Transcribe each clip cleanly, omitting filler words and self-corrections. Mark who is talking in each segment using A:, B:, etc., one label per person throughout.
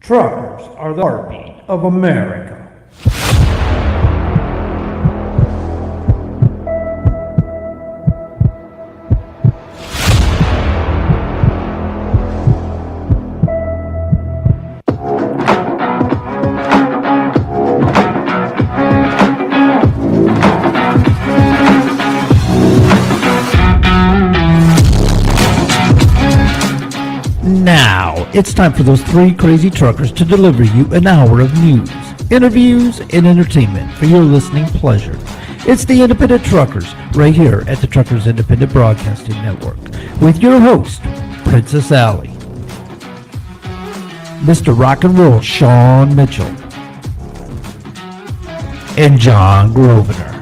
A: Truckers are the heartbeat of America. Now, it's time for those three crazy truckers to deliver you an hour of news, interviews, and entertainment for your listening pleasure. It's the Independent Truckers, right here at the Truckers Independent Broadcasting Network, with your host, Princess Allie, Mr. Rock and Roll Sean Mitchell, and John Grosvenor.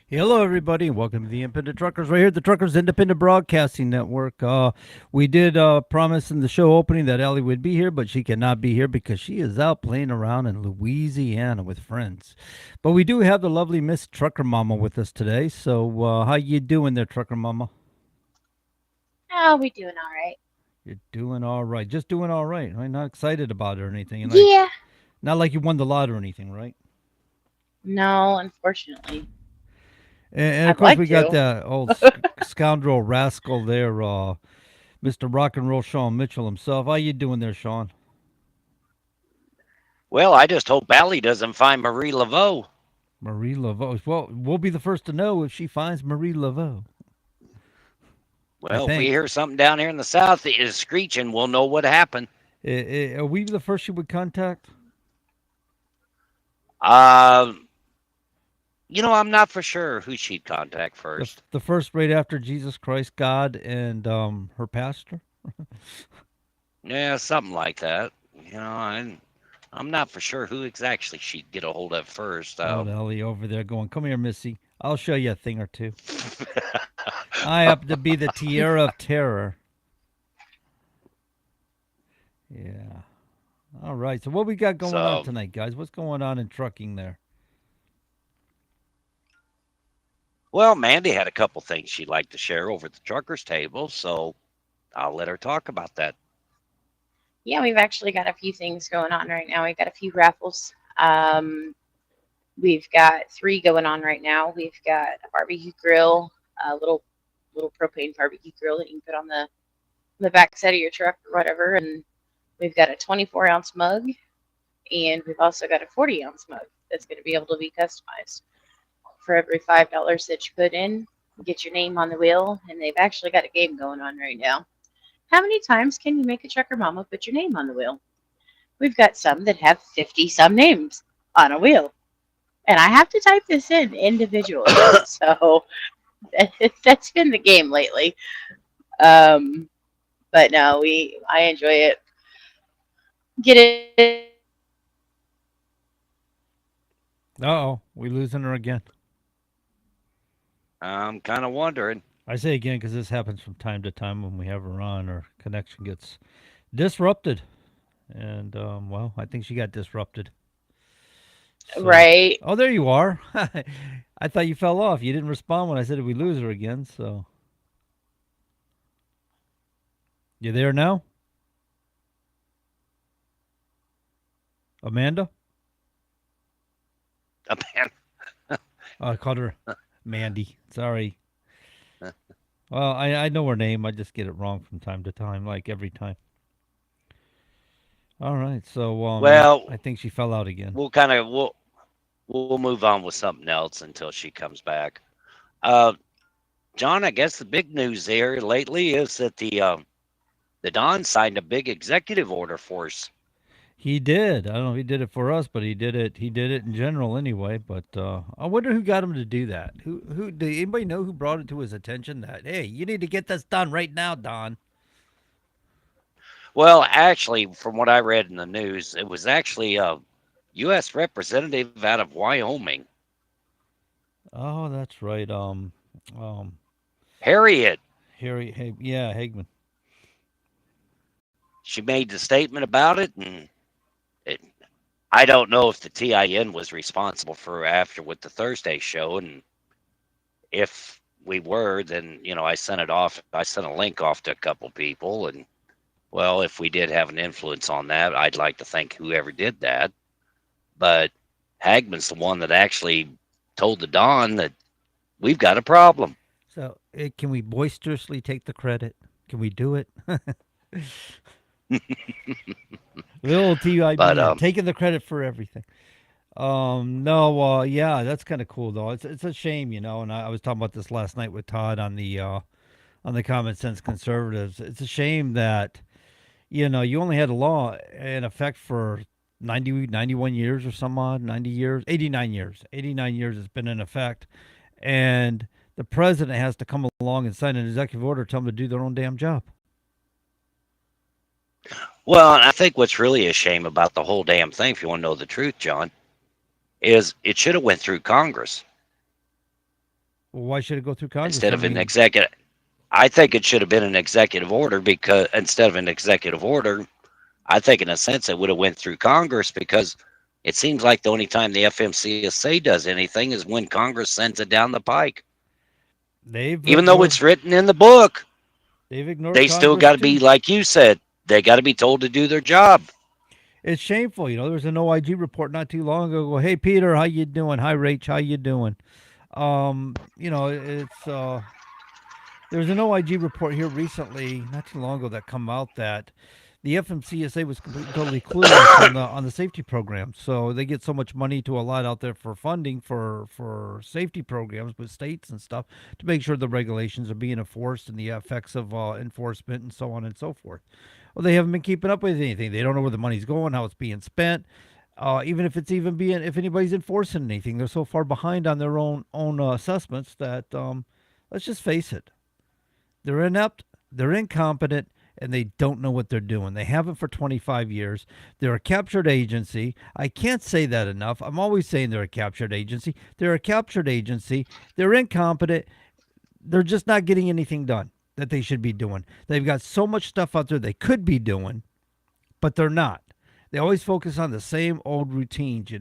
A: Hello, everybody, and welcome to the Independent Truckers, right here at the Truckers Independent Broadcasting Network. We did promise in the show opening that Ellie would be here, but she cannot be here because she is out playing around in Louisiana with friends. But we do have the lovely Miss Trucker Mama with us today. So, how you doing there, Trucker Mama?
B: Oh, we doing all right.
A: You're doing all right. Just doing all right. Right? Not excited about it or anything. And
B: Yeah.
A: not like you won the lot or anything, right?
B: No, unfortunately.
A: And of
B: I'd
A: course,
B: like
A: we got
B: to.
A: that old scoundrel rascal there, Mr. Rock and Roll Sean Mitchell himself. How you doing there, Sean?
C: Well, I just hope Allie doesn't find Marie Laveau.
A: Marie Laveau. Well, we'll be the first to know if she finds Marie Laveau. I
C: Well, if we
A: think.
C: hear something down here in the south that is screeching, we'll know what happened.
A: Are we the first she would contact?
C: Uh, I'm not for sure who she'd contact
A: The,
C: first.
A: the first right after Jesus Christ, God, and her pastor?
C: Yeah, something like that. I'm not for sure who exactly she'd get a hold of first.
A: Old Ellie over there going, come here, Missy. I'll show you a thing or two. I happen to be the Tiara of Terror. Yeah. All right. So what we got going on
C: so,
A: tonight, guys? What's going on in trucking there?
C: well, Mandy had a couple things she'd like to share over at the truckers' table, so I'll let her talk about that.
B: Yeah, we've actually got a few things going on right now. We've got a few raffles. We've got three going on right now. We've got a barbecue grill, a little propane barbecue grill that you can put on the back side of your truck or whatever, and we've got a 24-ounce mug, and we've also got a 40-ounce mug that's going to be able to be customized. For every $5 that you put in, you get your name on the wheel, and they've actually got a game going on right now. How many times can you make a trucker mama put your name on the wheel? We've got some that have 50 some names on a wheel. And I have to type this in individually. So that's been the game lately. Um, but no, I enjoy it. Get it.
A: Uh-oh. We losing her again.
C: I'm kind of wondering.
A: I say again because this happens from time to time when we have her on. Our connection gets disrupted. And, well, I think she got disrupted. So,
B: Right.
A: oh, there you are. I thought you fell off. You didn't respond when I said we lose her again. So, you there now, Amanda? I called her Mandy. Sorry. Well, I know her name. I just get it wrong from time to time, like every time. All right. So, I
C: Well,
A: think she fell out again.
C: we'll move on with something else until she comes back. Uh, John, I guess the big news there lately is that the Don signed a big executive order for us.
A: He did. I don't know if he did it for us, but he did it. He did it in general anyway. But I wonder who got him to do that. Who? Did anybody know who brought it to his attention that hey, you need to get this done right now, Don?
C: Well, actually, from what I read in the news, it was actually a U.S. representative out of Wyoming,
A: Oh, that's right. Um,
C: Harriet.
A: Yeah, Hagman.
C: She made the statement about it, and it I don't know if the TIN was responsible for after with the Thursday show, and if we were, then I sent it off. I sent a link off to a couple people, and well, if we did have an influence on that, I'd like to thank whoever did that. But Hagman's the one that actually told the Don that we've got a problem.
A: So, can we boisterously take the credit? Can we do it? Little
C: But
A: TIBN, taking the credit for everything. No, yeah, that's kind of cool though. It's a shame, and I was talking about this last night with Todd on the Common Sense Conservatives. It's a shame that you only had a law in effect for 91 years or some odd, 90 years, 89 years. 89 years it's been in effect, and the president has to come along and sign an executive order, tell them to do their own damn job.
C: well, I think what's really a shame about the whole damn thing, if you want to know the truth, John, is it should have went through Congress
A: Well, why should it go through Congress?
C: instead of an executive. I think it should have been an executive order, because instead of an executive order, I think in a sense it would have went through Congress, because it seems like the only time the FMCSA does anything is when Congress sends it down the pike. Even though it's written in the book,
A: they've ignored.
C: They still got to be, like you said, they got to be told to do their job.
A: It's shameful. There was an OIG report not too long ago. Hey, Peter, how you doing? Hi, Rach, how you doing? It's there's an OIG report here recently, not too long ago, that come out that the FMCSA was totally clueless on the safety program. So they get so much money to allot out there for funding for safety programs with states and stuff to make sure the regulations are being enforced and the effects of enforcement and so on and so forth. Well, they haven't been keeping up with anything. They don't know where the money's going, how it's being spent. Even if it's even being, if anybody's enforcing anything, they're so far behind on their own assessments that let's just face it, they're inept, they're incompetent, and they don't know what they're doing. They haven't for 25 years. They're a captured agency. I can't say that enough. I'm always saying they're a captured agency. They're a captured agency. They're incompetent. They're just not getting anything done that they should be doing. They've got so much stuff out there they could be doing, but they're not. They always focus on the same old routines,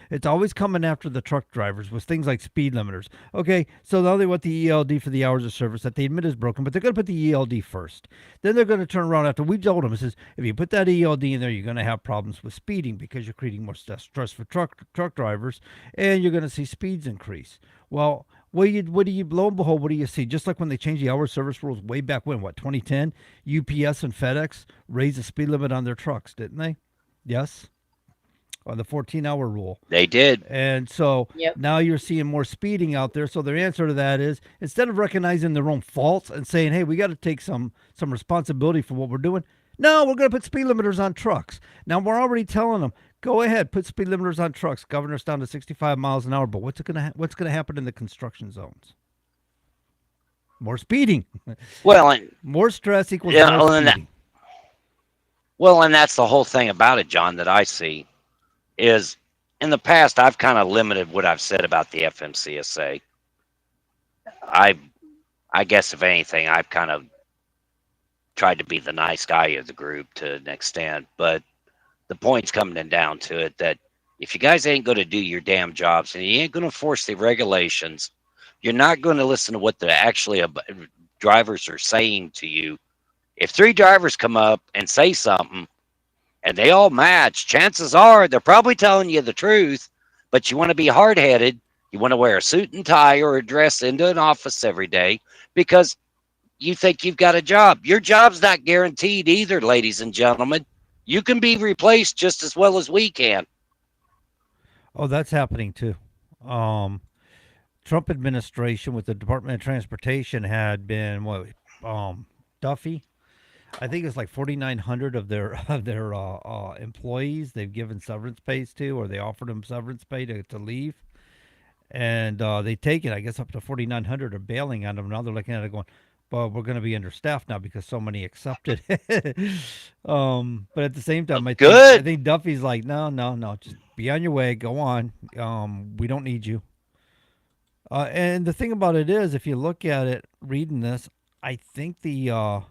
A: It's always coming after the truck drivers with things like speed limiters. Okay, so now they want the ELD for the hours of service that they admit is broken, but they're going to put the ELD first. Then they're going to turn around after we told them, it says, if you put that ELD in there, you're going to have problems with speeding because you're creating more stress for truck drivers, and you're going to see speeds increase. Well, what do you lo and behold, what do you see? Just like when they changed the hour service rules way back when, 2010, UPS and FedEx raised the speed limit on their trucks, didn't they? Yes, on the 14-hour rule.
C: They did.
A: And so
B: Yep.
A: now you're seeing more speeding out there. So their answer to that is, instead of recognizing their own faults and saying, hey, we got to take some responsibility for what we're doing, no, we're going to put speed limiters on trucks. Now we're already telling them, go ahead, put speed limiters on trucks. Governor's down to 65 miles an hour. But what's going to happen in the construction zones? More speeding.
C: Well, and
A: More stress equals
C: Yeah,
A: more
C: well, and
A: speeding.
C: and that's the whole thing about it, John, that I see is in the past I've kind of limited what I've said about the FMCSA. I guess if anything, I've kind of tried to be the nice guy of the group to an extent, but the point's coming down to it that if you guys ain't going to do your damn jobs and you ain't going to enforce the regulations, you're not going to listen to what the actually drivers are saying to you. If 3 drivers come up and say something and they all match, chances are they're probably telling you the truth, but you want to be hard-headed. You want to wear a suit and tie or a dress into an office every day because you think you've got a job. Your job's not guaranteed either, ladies and gentlemen. You can be replaced just as well as we can.
A: Oh, that's happening too. Trump administration with the Department of Transportation had been Duffy. I think it's like 4,900 of their employees they've given severance pays to, or they offered them severance pay to leave, and they take it. I guess up to 4,900 are bailing on them. Now they're looking at it going, "Well, we're going to be understaffed now because so many accepted." But at the same time, I think Duffy's like, no, just be on your way, go on. We don't need you. And the thing about it is, if you look at it, reading this, I think the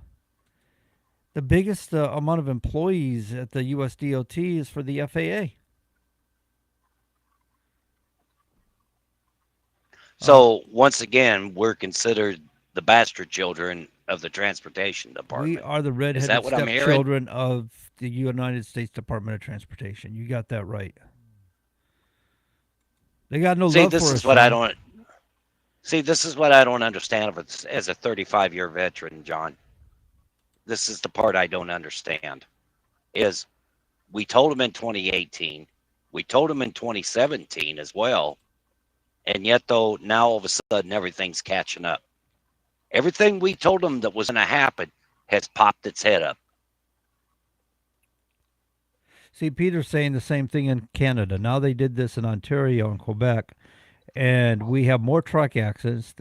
A: biggest amount of employees at the USDOT is for the FAA.
C: So once again, we're considered the bastard children of the transportation
A: We
C: department.
A: are the
C: Is
A: redheaded
C: that what I'm hearing?
A: stepchildren of the United States Department of Transportation. You got that right. They got no
C: See,
A: love
C: this
A: for
C: is
A: us,
C: what I
A: John.
C: don't. See, this is what I don't understand as a 35-year veteran, John. This is the part I don't understand. Is we told them in 2018, we told them in 2017 as well, and yet though now all of a sudden everything's catching up. Everything we told them that was going to happen has popped its head up.
A: See, Peter's saying the same thing in Canada. Now they did this in Ontario and Quebec, and we have more truck accidents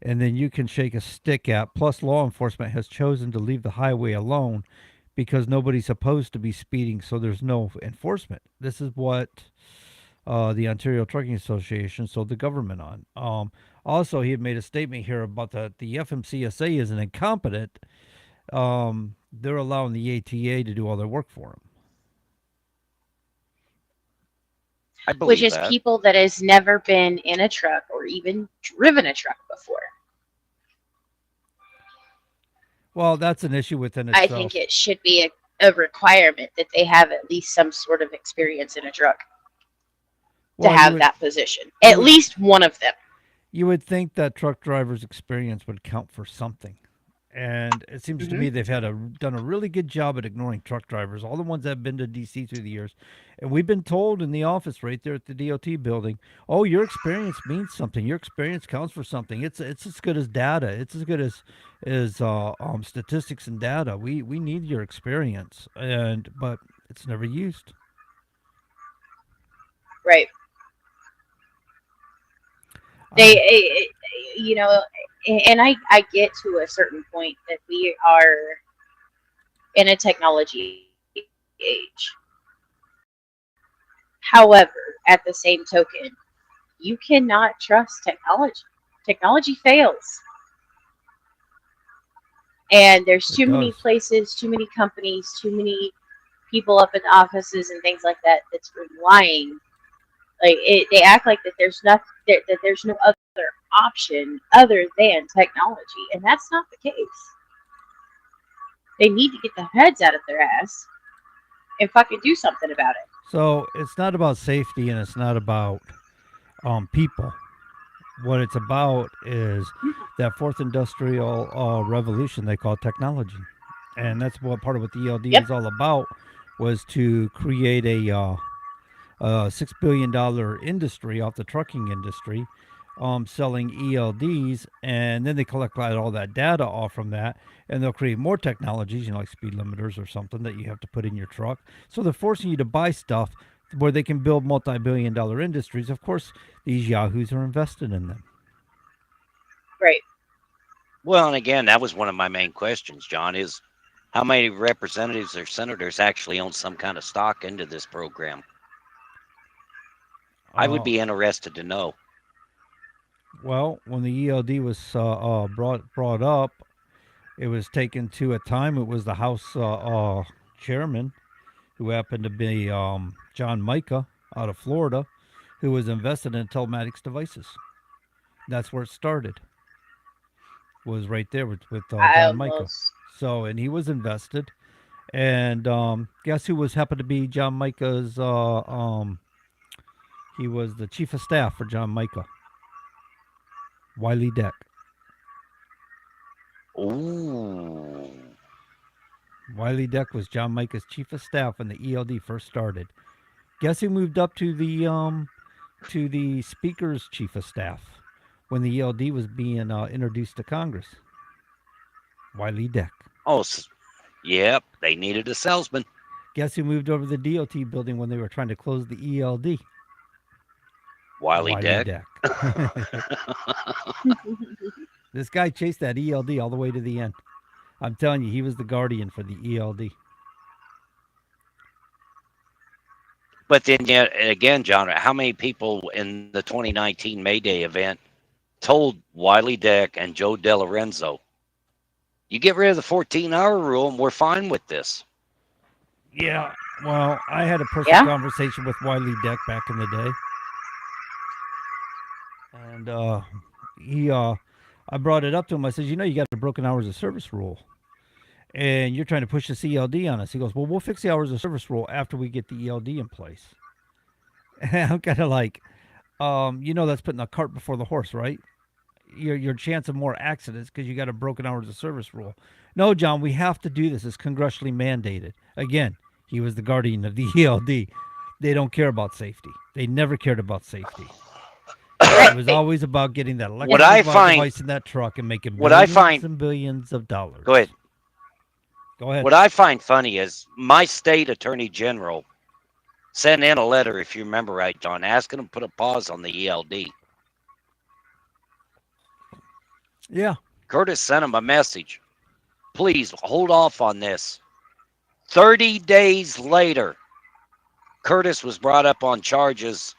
A: and then you can shake a stick at. Plus, law enforcement has chosen to leave the highway alone because nobody's supposed to be speeding, so there's no enforcement. This is what the Ontario Trucking Association sold the government on. Also, he had made a statement here about the FMCSA isn't incompetent. They're allowing the ATA to do all their work for them.
C: I
B: Which
C: believe
B: is
C: that.
B: people that has never been in a truck or even driven a truck before.
A: Well, that's an issue within
B: I
A: itself.
B: think it should be a requirement that they have at least some sort of experience in a truck
A: Well,
B: to
A: you
B: have
A: would-
B: that position. At
A: would-
B: least one of them.
A: You would think that truck drivers' experience would count for something. And it seems to me they've done a really good job at ignoring truck drivers, all the ones that have been to DC through the years. And we've been told in the office right there at the DOT building, oh, your experience means something. Your experience counts for something. It's as good as data. It's as good as statistics and data. We need your experience, but it's never used.
B: Right. They, you know, and I get to a certain point that we are in a technology age. However, at the same token, you cannot trust technology. Technology fails. And there's too many places, too many companies, too many people up in the offices and things like that that's relying. Like they act like that there's that there's no other option other than technology, and that's not the case. They need to get their heads out of their ass and fucking do something about it.
A: So it's not about safety and it's not about people. What it's about is that fourth industrial revolution they call technology, and that's what part of what the ELD is all about, was to create a $6 billion industry off the trucking industry, selling ELDs, and then they collect all that data off from that, and they'll create more technologies, like speed limiters or something that you have to put in your truck. So they're forcing you to buy stuff where they can build multi-billion-dollar industries. Of course, these yahoos are invested in them.
B: Right.
C: Well, and again, that was one of my main questions, John, is how many representatives or senators actually own some kind of stock into this program? I would be interested to know.
A: Well, when the ELD was brought up, it was taken to a time. It was the House chairman, who happened to be John Mica out of Florida, who was invested in telematics devices. That's where it started. Was right there with John Mica. So, and he was invested, and guess who happened to be John Mica's? He was the chief of staff for John Mica. Wiley Deck.
C: Ooh.
A: Wiley Deck was John Mica's chief of staff when the ELD first started. Guess who moved up to the speaker's chief of staff when the ELD was being introduced to Congress? Wiley Deck.
C: Oh, yep. They needed a salesman.
A: Guess who moved over to the DOT building when they were trying to close the ELD?
C: Wiley Deck.
A: This guy chased that ELD all the way to the end. I'm telling you, he was the guardian for the ELD.
C: But then, yet again, John, how many people in the 2019 May Day event told Wiley Deck and Joe DeLorenzo, you get rid of the 14-hour rule and we're fine with this?
A: Yeah, well, I had a personal conversation with Wiley Deck back in the day. and I brought it up to him. I said, you know, you got a broken hours of service rule, and you're trying to push the CLD on us. He goes, well, we'll fix the hours of service rule after we get the ELD in place. And I'm kind of like, you know, that's putting the cart before the horse, right? Your chance of more accidents because you got a broken hours of service rule. No, John, we have to do this. It's congressionally mandated. Again, he was the guardian of the ELD. They don't care about safety. They never cared about safety. It was always about getting that
C: What I
A: electronic
C: find-
A: device in that truck and making
C: what I
A: billions
C: find-
A: and billions of dollars.
C: Go ahead.
A: Go ahead.
C: What I find funny is my state attorney general sent in a letter, if you remember right, John, asking him to put a pause on the ELD.
A: Yeah.
C: Curtis sent him a message. Please hold off on this. 30 days later, Curtis was brought up on charges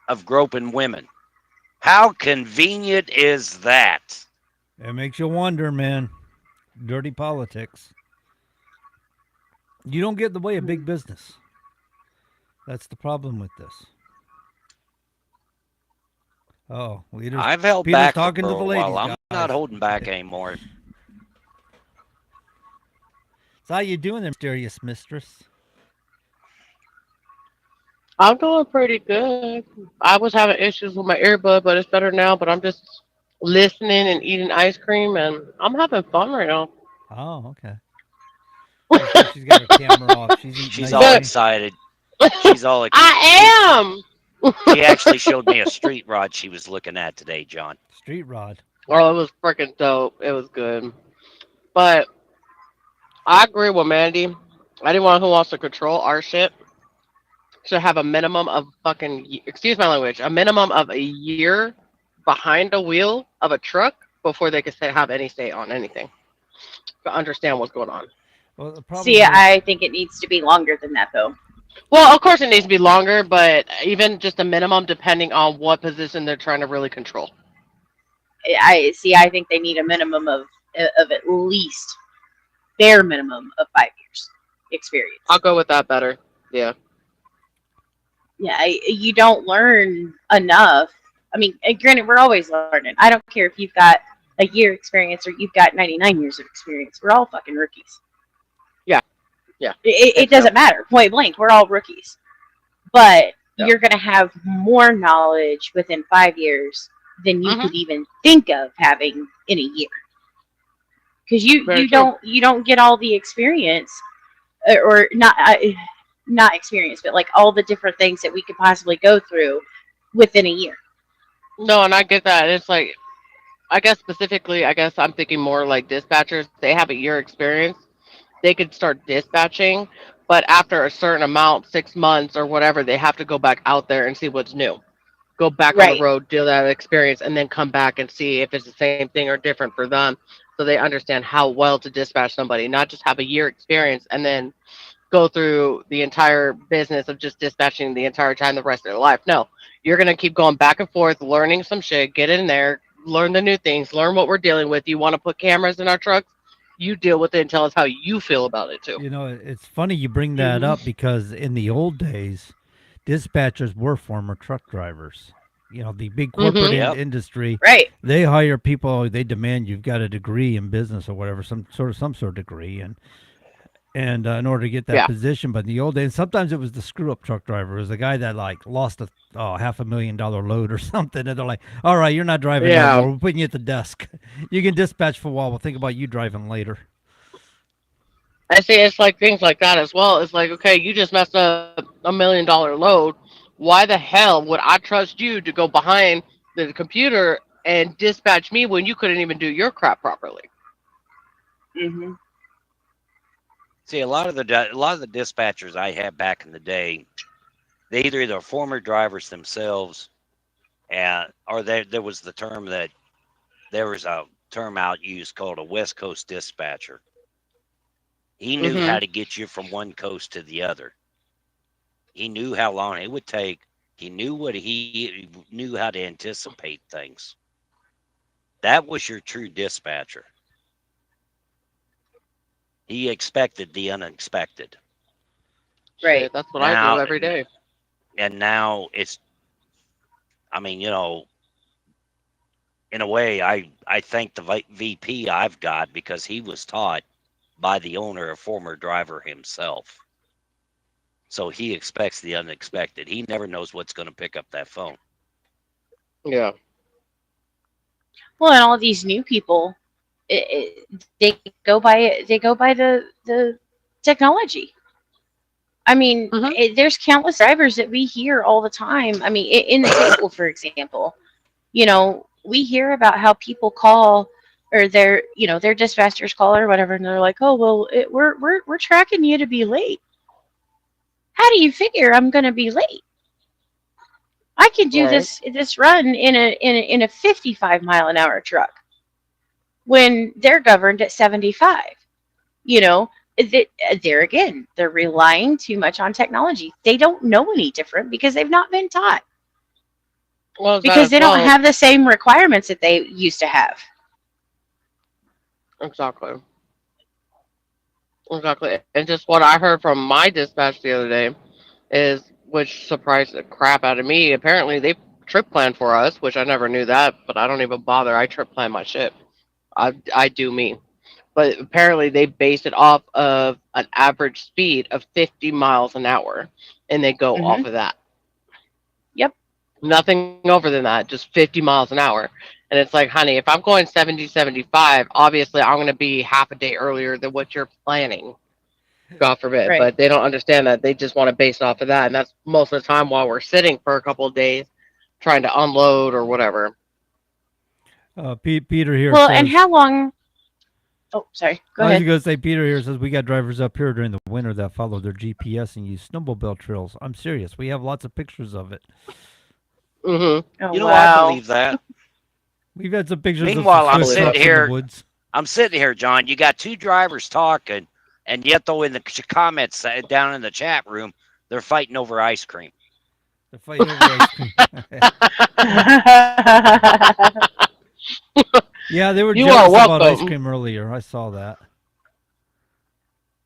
C: of groping women. How convenient is that?
A: It makes you wonder, man. Dirty politics. You don't get in the way of big business. That's the problem with this. Oh, leaders.
C: I've held
A: Peter's
C: back
A: talking
C: for
A: to the
C: a
A: ladies,
C: while. I'm
A: guys.
C: not holding back anymore.
A: So how you doing there, mysterious mistress?
D: I'm doing pretty good. I was having issues with my earbud, but it's better now. But I'm just listening and eating ice cream, and I'm having fun right now.
A: Oh, okay. She's got her camera off. She's eating
C: She's
A: ice
C: all
A: cream.
C: excited. She's all excited.
D: I am.
C: She actually showed me a street rod she was looking at today, John.
A: Street rod.
D: Oh, it was freaking dope. It was good. But I agree with Mandy. Anyone who wants to control our shit should have a minimum of excuse my language, a minimum of a year behind the wheel of a truck before they can have any say on anything. To understand what's going on.
A: Well, the problem
B: See,
A: is,
B: I think it needs to be longer than that, though.
D: Well, of course it needs to be longer, but even just a minimum depending on what position they're trying to really control.
B: I see. I think they need a minimum of at least bare minimum of 5 years experience.
D: I'll go with that better. Yeah.
B: Yeah, you don't learn enough. I mean, granted, we're always learning. I don't care if you've got a year experience or you've got 99 years of experience. We're all fucking rookies.
D: Yeah. Yeah.
B: It doesn't matter. Point blank, we're all rookies. But
D: Yeah.
B: you're going to have more knowledge within 5 years than you
D: Mhm.
B: could even think of having in a year. Because
D: Very
B: you
D: true.
B: don't get all the experience, or not experience, but like all the different things that we could possibly go through within a year.
D: No, and I get that. It's like, I guess specifically, I'm thinking more like dispatchers. They have a year experience. They could start dispatching, but after a certain amount, 6 months or whatever, they have to go back out there and see what's new. Go back on
B: Right.
D: the road, do that experience, and then come back and see if it's the same thing or different for them, so they understand how well to dispatch somebody. Not just have a year experience and then go through the entire business of just dispatching the entire time the rest of their life. No, you're going to keep going back and forth, learning some shit, get in there, learn the new things, learn what we're dealing with. You want to put cameras in our trucks? You deal with it and tell us how you feel about it too.
A: you know, it's funny you bring that up because in the old days, dispatchers were former truck drivers. You know, the big corporate
C: Yep.
A: industry,
B: Right.
A: they hire people. They demand you've got a degree in business or whatever, some sort of degree, and in order to get that
D: Yeah.
A: position. But in the old days, sometimes it was the screw up truck driver. It was the guy that like lost a $500,000 load or something, and they're like, "All right, you're not driving
D: Yeah.
A: anymore. We're putting you at the desk. You can dispatch for a while. We'll think about you driving later."
D: I see it's like things like that as well. It's like, okay, you just messed up $1 million load. Why the hell would I trust you to go behind the computer and dispatch me when you couldn't even do your crap properly?
B: Mm-hmm.
C: See, a lot of the dispatchers I had back in the day, they either they're former drivers themselves, or there was the term that there was a term out used called a West Coast dispatcher. He knew
D: Mhm.
C: how to get you from one coast to the other. He knew how long it would take. He knew how to anticipate things. That was your true dispatcher. He expected the unexpected.
B: Right.
D: Shit, that's what I
C: Now-
D: do every day.
C: And now it's, I mean, you know, in a way, I thank the VP I've got because he was taught by the owner, a former driver himself. So he expects the unexpected. He never knows what's going to pick up that phone.
D: Yeah.
B: Well, and all these new people, they go by the technology. I mean,
D: Mhm.
B: there's countless drivers that we hear all the time. I mean, in the table, for example, we hear about how people call or their dispatchers call or whatever, and they're like, "Oh, well, we're tracking you to be late. How do you figure I'm going to be late? I can do
D: Right.
B: this run in a 55-mile-an-hour truck when they're governed at 75." You know, there again, they're relying too much on technology. They don't know any different because they've not been taught.
D: Well, it's that
B: Because
D: as
B: they don't
D: well.
B: have the same requirements that they used to have.
D: Exactly. Exactly. And just what I heard from my dispatch the other day is, which surprised the crap out of me. Apparently, they trip plan for us, which I never knew that, but I don't even bother. I trip plan my ship. I do me. But apparently, they base it off of an average speed of 50 miles an hour, and they go
B: Hmm.
D: off of that.
B: Yep.
D: Nothing over than that, just 50 miles an hour. And it's like, honey, if I'm going 70, 75, obviously I'm going to be half a day earlier than what you're planning. God forbid.
B: Right.
D: But they don't understand that. They just want to base it off of that. And that's most of the time while we're sitting for a couple of days trying to unload or whatever.
A: Peter here
B: Well, and
A: says,
B: how long? Oh, sorry. Go
A: I was
B: ahead.
A: going to say, Peter here says, we got drivers up here during the winter that follow their GPS and use snowmobile trails. I'm serious. We have lots of pictures of it.
D: Hmm.
B: Oh,
C: You know, I
B: wow.
C: believe that.
A: We've had some pictures of some
C: Meanwhile, I'm
A: Swift
D: believe it.
A: trucks
C: sitting
A: in the
C: here.
A: woods.
C: I'm sitting here, John. You got two drivers talking, and yet, though, in the comments down in the chat room, they're fighting over ice cream.
A: They're fighting over ice cream. Yeah, they were
D: You are
A: jealous about ice
D: welcome.
A: cream earlier. I saw that.
D: There you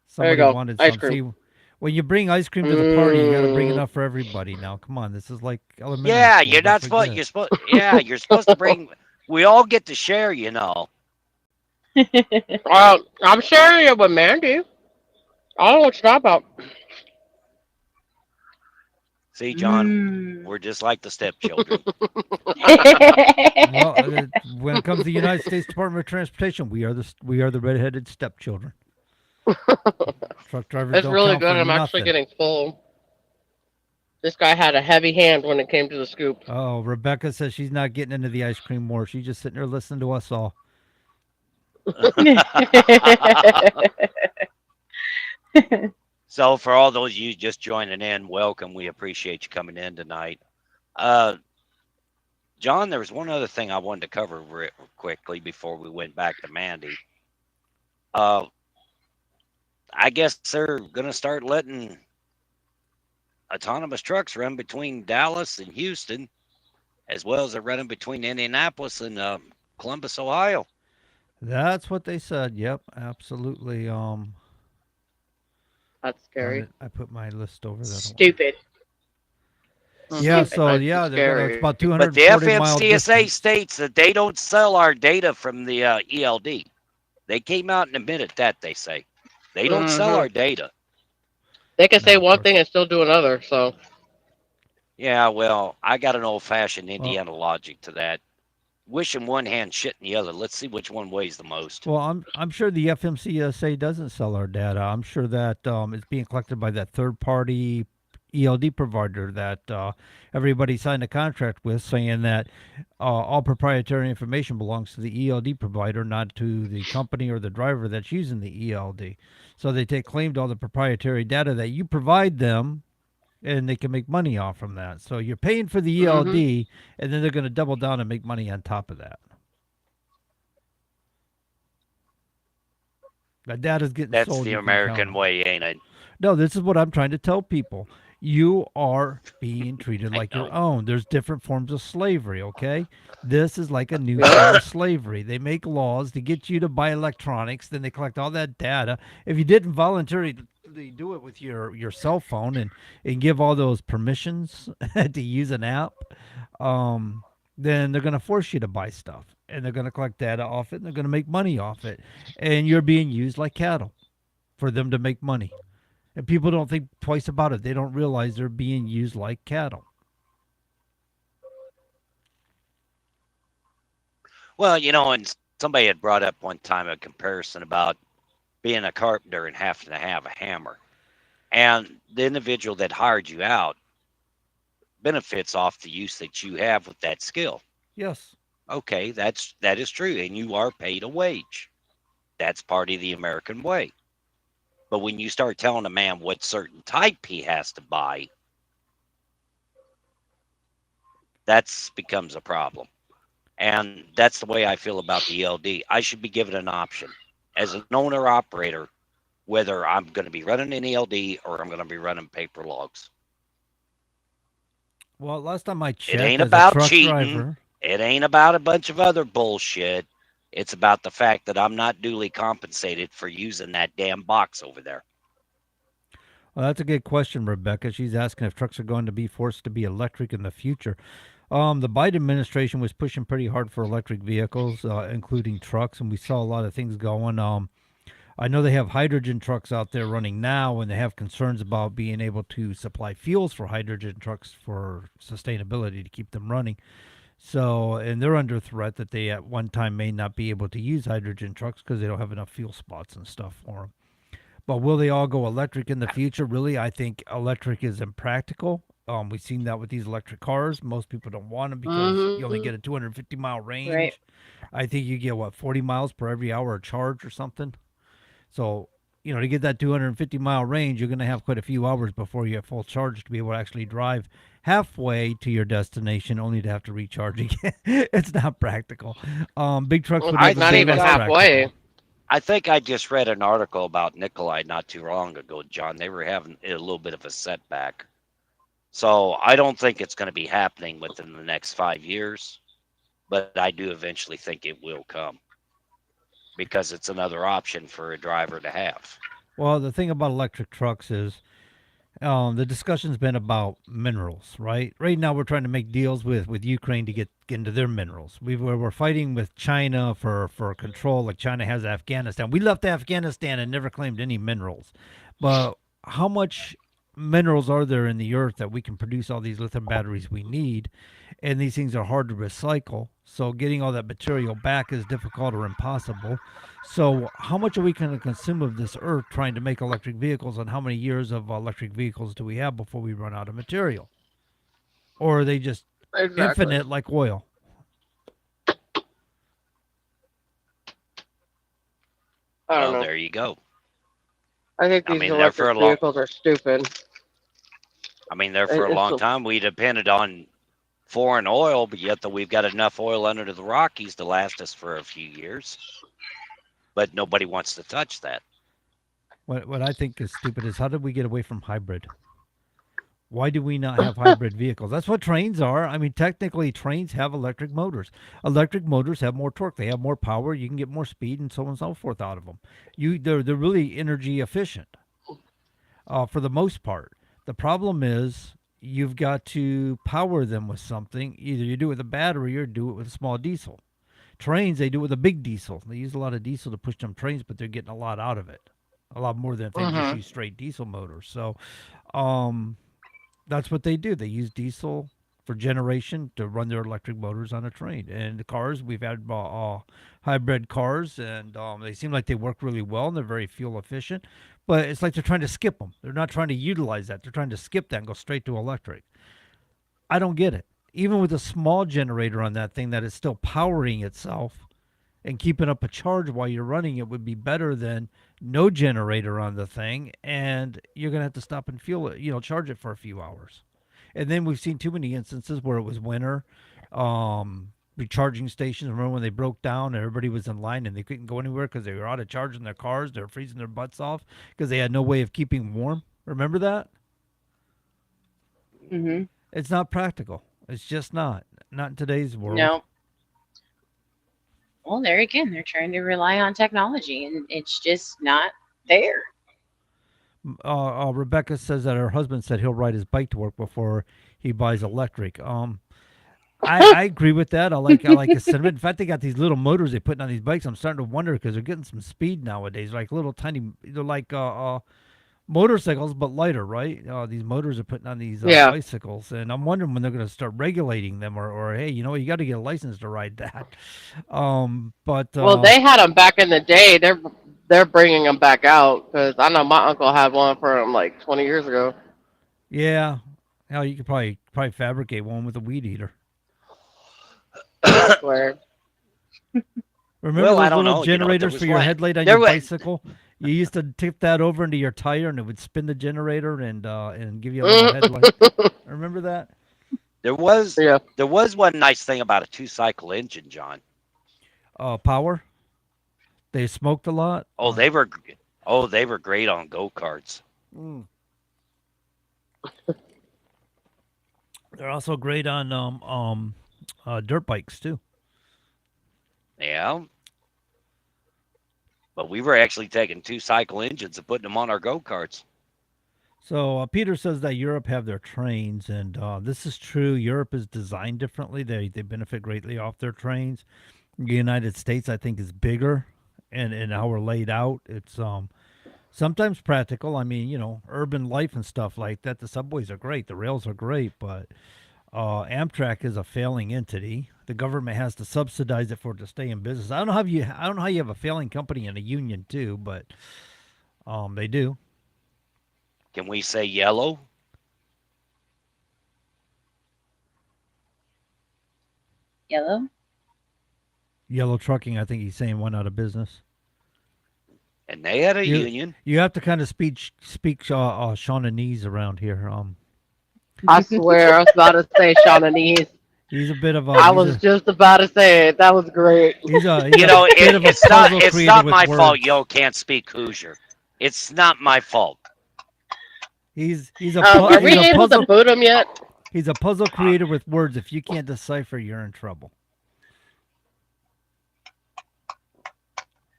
A: Somebody
D: go.
A: wanted
D: Ice
A: some.
D: cream.
A: See, when you bring ice cream to the party, you got to bring
D: Mm.
A: enough for everybody. Now, come on, this is like elementary
C: Yeah,
A: school.
C: you're
A: Don't
C: not supposed.
A: forget.
C: You're supposed. Yeah, you're supposed to bring. We all get to share, you know.
D: I'm sharing it with Mandy. I don't know what you're talking about.
C: See, John,
B: Mm.
C: we're just like the stepchildren.
A: Well, when it comes to the United States Department of Transportation, we are the redheaded stepchildren. Truck drivers
D: It's
A: don't
D: really
A: count
D: good.
A: for
D: I'm actually
A: nothing.
D: getting full. This guy had a heavy hand when it came to the scoop.
A: Oh, Rebecca says she's not getting into the ice cream war. She's just sitting there listening to us all.
C: So, for all those of you just joining in, welcome. We appreciate you coming in tonight. John, there was one other thing I wanted to cover quickly before we went back to Mandy. I guess they're going to start letting autonomous trucks run between Dallas and Houston, as well as they're running between Indianapolis and Columbus, Ohio.
A: That's what they said. Yep, absolutely.
D: That's scary.
A: I put my list over there.
B: Stupid.
A: Yeah,
B: Stupid.
A: so
D: That's
A: yeah, they're gonna. It's
D: scary.
A: about
C: But the
A: 240 mile
C: FMCSA
A: distance.
C: states that they don't sell our data from the ELD. They came out and admitted that, they say. They don't sell
D: Hmm.
C: our data.
D: They can say
A: No, of
D: one
A: course.
D: thing and still do another. So
C: Yeah, well, I got an old-fashioned
A: Well,
C: Indiana logic to that. Wishing one hand, shit in the other. Let's see which one weighs the most.
A: well, I'm sure the FMCSA doesn't sell our data. I'm sure that it's being collected by that third party ELD provider that everybody signed a contract with, saying that all proprietary information belongs to the ELD provider, not to the company or the driver that's using the ELD. So they take claim to all the proprietary data that you provide them, and they can make money off from that. So you're paying for the ELD,
D: hmm.
A: and then they're going to double down and make money on top of that. That data's getting
C: That's
A: sold.
C: the
A: You can count
C: American
A: on.
C: way, ain't it?
A: No, this is what I'm trying to tell people. You are being treated
C: I
A: like your
C: know.
A: own. There's different forms of slavery, okay? This is like a new
D: Yeah.
A: form of slavery. They make laws to get you to buy electronics, then they collect all that data. If you didn't voluntarily do it with your cell phone and give all those permissions to use an app, then they're going to force you to buy stuff. and they're going to collect data off it, and they're going to make money off it, and you're being used like cattle for them to make money. And people don't think twice about it. They don't realize they're being used like cattle.
C: Well, and somebody had brought up one time a comparison about being a carpenter and having to have a hammer. And the individual that hired you out benefits off the use that you have with that skill.
A: Yes.
C: Okay, that is true. And you are paid a wage. That's part of the American way. But when you start telling a man what certain type he has to buy, that becomes a problem. And that's the way I feel about the LD. I should be given an option as an owner operator, whether I'm going to be running an LD or I'm going to be running paper logs.
A: Well, last time I checked,
C: It ain't
A: as a
C: about
A: truck
C: cheating.
A: driver,
C: It ain't about a bunch of other bullshit. It's about the fact that I'm not duly compensated for using that damn box over there.
A: well, that's a good question, Rebecca. She's asking if trucks are going to be forced to be electric in the future. The Biden administration was pushing pretty hard for electric vehicles, including trucks, and we saw a lot of things going. I know they have hydrogen trucks out there running now, and they have concerns about being able to supply fuels for hydrogen trucks for sustainability to keep them running. So, and they're under threat that they at one time may not be able to use hydrogen trucks because they don't have enough fuel spots and stuff for them. But will they all go electric in the future? Really, I think electric is impractical. We've seen that with these electric cars. Most people don't want them because you only get a 250-mile range.
B: Right.
A: I think you get, 40 miles per every hour of charge or something. So, to get that 250-mile range, you're going to have quite a few hours before you have full charge to be able to actually drive halfway to your destination, only to have to recharge again. It's not practical. Big trucks would have
D: Not even halfway.
C: I think I just read an article about Nikolai not too long ago, John. They were having a little bit of a setback. So I don't think it's going to be happening within the next 5 years, but I do eventually think it will come because it's another option for a driver to have.
A: Well, the thing about electric trucks is the discussion's been about minerals, right? Right now, we're trying to make deals with Ukraine to get into their minerals. We're fighting with China for control, like China has Afghanistan. We left Afghanistan and never claimed any minerals. But how much minerals are there in the earth that we can produce all these lithium batteries we need? And these things are hard to recycle. So getting all that material back is difficult or impossible. So how much are we going to consume of this earth trying to make electric vehicles, and how many years of electric vehicles do we have before we run out of material? Or are they just infinite like oil?
D: I don't
C: Well,
D: know.
C: there you go.
D: I think
C: I
D: these
C: mean, they're for
D: electric
C: a long-
D: vehicles are stupid.
C: I mean, there for a
D: It's
C: long
D: a-
C: time, we depended on foreign oil, but yet we've got enough oil under the Rockies to last us for a few years. But nobody wants to touch that.
A: What I think is stupid is, how did we get away from hybrid? Why do we not have hybrid vehicles? That's what trains are. I mean, technically, trains have electric motors. Electric motors have more torque. They have more power. You can get more speed and so on and so forth out of them. They're really energy efficient for the most part. The problem is you've got to power them with something. Either you do it with a battery or do it with a small diesel. Trains, they do it with a big diesel. They use a lot of diesel to push them trains, but they're getting a lot out of it. A lot more than if they just use straight diesel motors. So that's what they do. They use diesel for generation to run their electric motors on a train. And the cars, we've had hybrid cars, and they seem like they work really well, and they're very fuel efficient. But it's like they're trying to skip them. They're not trying to utilize that. They're trying to skip that and go straight to electric. I don't get it. Even with a small generator on that thing that is still powering itself and keeping up a charge while you're running it would be better than no generator on the thing, and you're going to have to stop and fuel it, charge it for a few hours. And then we've seen too many instances where it was winter, recharging stations. Remember when they broke down, everybody was in line and they couldn't go anywhere because they were out of charge in their cars. They were freezing their butts off because they had no way of keeping warm. Remember that?
B: Mm-hmm.
A: It's not practical. It's just not in today's world.
B: No. Well, there again, they're trying to rely on technology, and it's just not there.
A: Rebecca says that her husband said he'll ride his bike to work before he buys electric. I agree with that. I like a cinnamon. In fact, they got these little motors they put on these bikes. I'm starting to wonder because they're getting some speed nowadays. Like little tiny, they're like motorcycles but lighter, right? These motors are putting on these
D: Yeah.
A: bicycles, and I'm wondering when they're going to start regulating them, or hey, you got to get a license to ride that. But
D: Well, they had them back in the day. They're bringing them back out because I know my uncle had one from like 20 years ago.
A: yeah, hell, you could probably fabricate one with a weed eater.
D: I swear.
A: Remember
C: Well, I
A: those
C: don't
A: little
C: know, there
A: generators
C: was
A: for your
C: one.
A: headlight on
C: There
A: your
C: was
A: bicycle? You used to tip that over into your tire, and it would spin the generator and give you a little headlight. Remember that?
C: there was
D: Yeah.
C: there was one nice thing about a 2-cycle engine, John.
A: Power. They smoked a lot.
C: Oh, they were great on go-karts.
A: Mm. They're also great on dirt bikes too.
C: Yeah. But we were actually taking 2-cycle engines and putting them on our go-karts.
A: So Peter says that Europe have their trains, and this is true. Europe is designed differently. They benefit greatly off their trains. The United States, I think, is bigger, and how we're laid out. It's sometimes practical. I mean, urban life and stuff like that. The subways are great. The rails are great, but Amtrak is a failing entity. The government has to subsidize it for it to stay in business. I don't know how you have a failing company and a union too, but they do.
C: Can we say yellow?
B: Yellow.
A: Yellow Trucking, I think he's saying, went out of business.
C: And they had a
A: You-
C: union.
A: You have to kind of speak Shawneese around here.
D: I swear, I was about to say Shawnese.
A: He's a bit of a.
D: I was just about to say it. That was great.
A: He's a
C: You know,
A: bit of a
C: it's not
A: puzzle
C: it's
A: creator
C: not
A: with
C: my fault
A: words.
C: Yo can't speak Hoosier. It's not my fault.
A: He's a
D: Are we
A: he's a
D: able to
A: puzzle
D: boot him yet?
A: he's a puzzle creator with words. If you can't decipher, you're in trouble.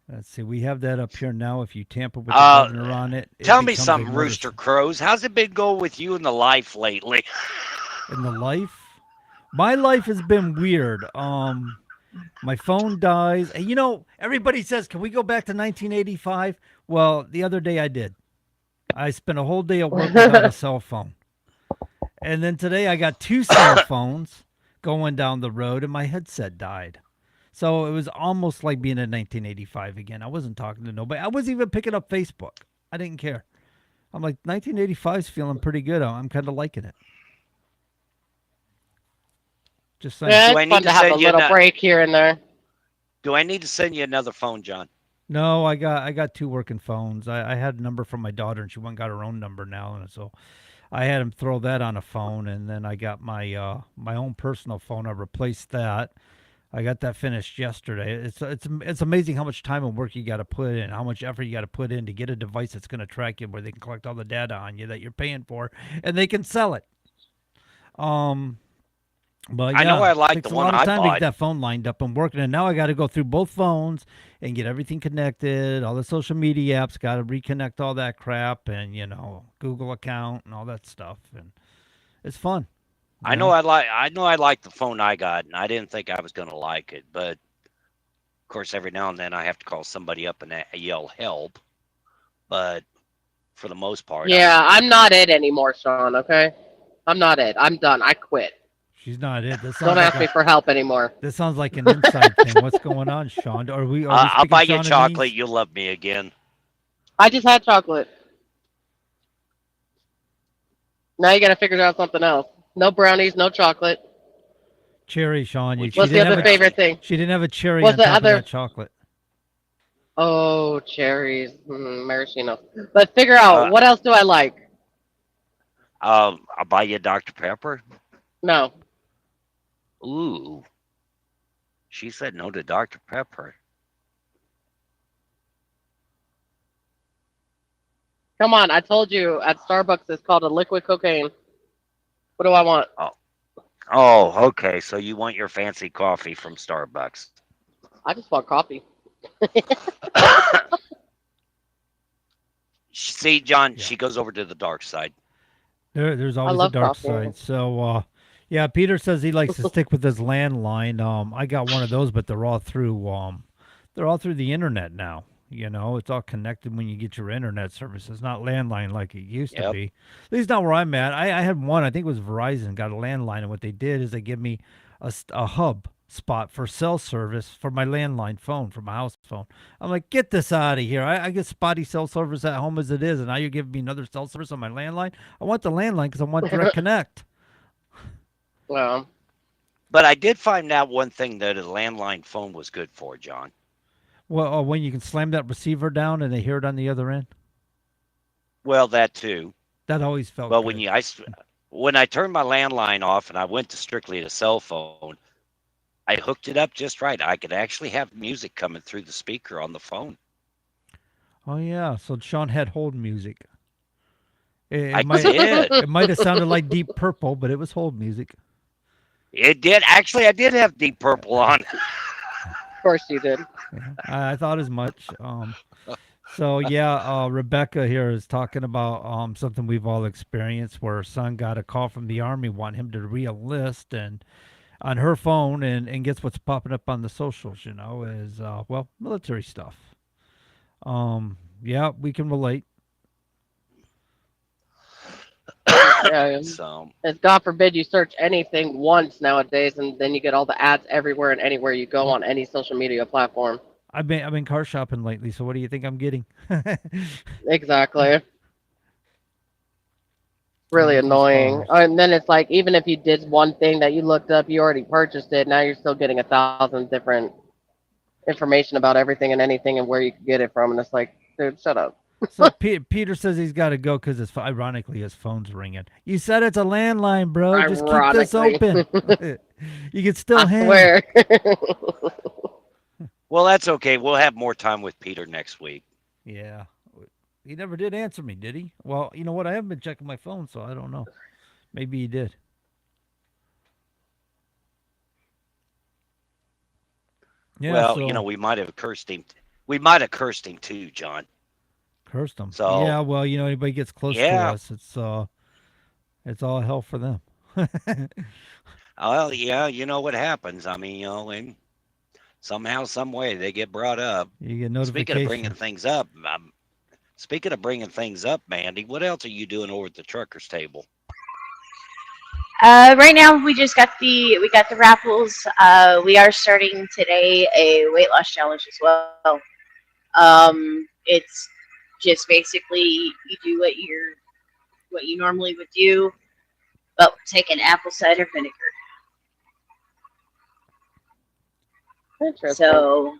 A: Let's see. We have that up here now. If you tamper with the governor on it, it
C: Tell me
A: becomes a
C: something,
A: notice.
C: Rooster Crows. How's it been going with you in the life lately?
A: In the life, my life has been weird. My phone dies. And everybody says, "Can we go back to 1985?" Well, the other day I did. I spent a whole day at work without a cell phone. And then today I got 2 cell phones going down the road and my headset died. So it was almost like being in 1985 again. I wasn't talking to nobody. I wasn't even picking up Facebook. I didn't care. I'm like, 1985 is feeling pretty good. I'm kind of liking it. Just saying.
D: Yeah,
C: Do I
D: it's
C: need
D: fun
C: to
D: to have a
C: send you
D: little
C: that?
D: break here and there.
C: Do I need to send you another phone, John?
A: No, I got 2 working phones. I had a number from my daughter, and she went and got her own number now, and so I had him throw that on a phone, and then I got my my own personal phone. I replaced that. I got that finished yesterday. It's amazing how much time and work you got to put in, how much effort you got to put in to get a device that's going to track you, where they can collect all the data on you that you're paying for, and they can sell it. But yeah,
C: I know I like
A: takes
C: the
A: a
C: one
A: lot of
C: I
A: time to
C: bought.
A: get that phone lined up and working, and now I got to go through both phones and get everything connected. All the social media apps, got to reconnect all that crap, and Google account and all that stuff, and it's fun.
C: I know I like the phone I got, and I didn't think I was gonna like it, but of course every now and then I have to call somebody up and yell help. But for the most part,
D: Yeah, I'm not it anymore, Sean, okay? I'm not it. I'm done. I quit.
A: She's not it.
D: Don't ask me for help anymore.
A: This sounds like an inside thing. What's going on, Sean? Are we
C: I'll
A: speaking
C: buy you
A: Shawneese?
C: chocolate. You'll love me again.
D: I just had chocolate. Now you gotta figure out something else. No brownies, no chocolate.
A: Cherry, Sean.
C: What's
A: She
D: What's the
A: didn't
D: other
A: have a,
D: favorite thing?
A: She didn't have a cherry
D: What's
A: on
D: the
A: top
D: other-
A: of that chocolate.
D: Oh, cherries. Maraschino. But figure out, what else do I like?
C: I'll buy you Dr. Pepper.
D: No.
C: Ooh. She said no to Dr. Pepper.
D: Come on, I told you at Starbucks it's called a liquid cocaine. What do I want?
C: Oh, okay. So you want your fancy coffee from Starbucks.
D: I just want coffee.
C: See, John,
A: Yeah.
C: she goes over to the dark side.
A: There's always a
D: love
A: dark
D: coffee.
A: side. So Yeah, Peter says he likes to stick with his landline. I got one of those, but they're all through the internet now. You know, it's all connected when you get your internet service. It's not landline like it used to
C: Yep.
A: be. At least not where I'm at. I had one. I think it was Verizon. Got a landline, and what they did is they give me a hub spot for cell service for my landline phone, for my house phone. I'm like, get this out of here. I get spotty cell service at home as it is, and now you're giving me another cell service on my landline. I want the landline because I want direct connect.
D: Well,
C: But I did find out one thing that a landline phone was good for, John.
A: Well, when you can slam that receiver down and they hear it on the other end,
C: Well, that too.
A: that always felt
C: But
A: good.
C: when I turned my landline off and I went to strictly to cell phone, I hooked it up just right. I could actually have music coming through the speaker on the phone.
A: Oh yeah, so Sean had hold music.
C: I
A: It might
C: did.
A: it might have sounded like Deep Purple, but it was hold music.
C: It did. Actually, I did have Deep Purple on.
D: of course you did.
A: Yeah, I thought as much. So yeah, Rebecca here is talking about something we've all experienced, where her son got a call from the army wanting him to re-enlist, and on her phone, and guess what's popping up on the socials? You know, is well, military stuff. Yeah, we can relate.
D: Yeah,
C: So,
D: it's God forbid you search anything once nowadays, and then you get all the ads everywhere and anywhere you go on any social media platform.
A: I've been car shopping lately, so what do you think I'm getting?
D: Exactly. Really
A: These
D: annoying.
A: cars.
D: And then it's like, even if you did one thing that you looked up, you already purchased it. Now you're still getting 1,000 different information about everything and anything and where you can get it from. And it's like, dude, shut up.
A: So Peter says he's got to go because ironically his phone's ringing. You said it's a landline, bro. Just keep this
D: Ironically.
A: open. You can still
D: I
A: hang.
D: swear.
C: well, that's okay. We'll have more time with Peter next week.
A: Yeah. He never did answer me, did he? Well, you know what? I haven't been checking my phone, so I don't know. Maybe he did. Yeah,
C: well,
A: so
C: we might have cursed him. We might have cursed him too, John.
A: cursed him.
C: So-
A: yeah, well, anybody gets close to
C: Yeah.
A: us, it's all hell for them.
C: Well, yeah, you know what happens. I mean, and somehow, some way, they get brought up.
A: You get
C: Speaking of bringing
A: notification.
C: things up, Mandy, what else are you doing over at the truckers table?
B: Right now we got the raffles. We are starting today a weight loss challenge as well. It's just basically you do what you normally would do, but take an apple cider vinegar.
D: Interesting.
B: So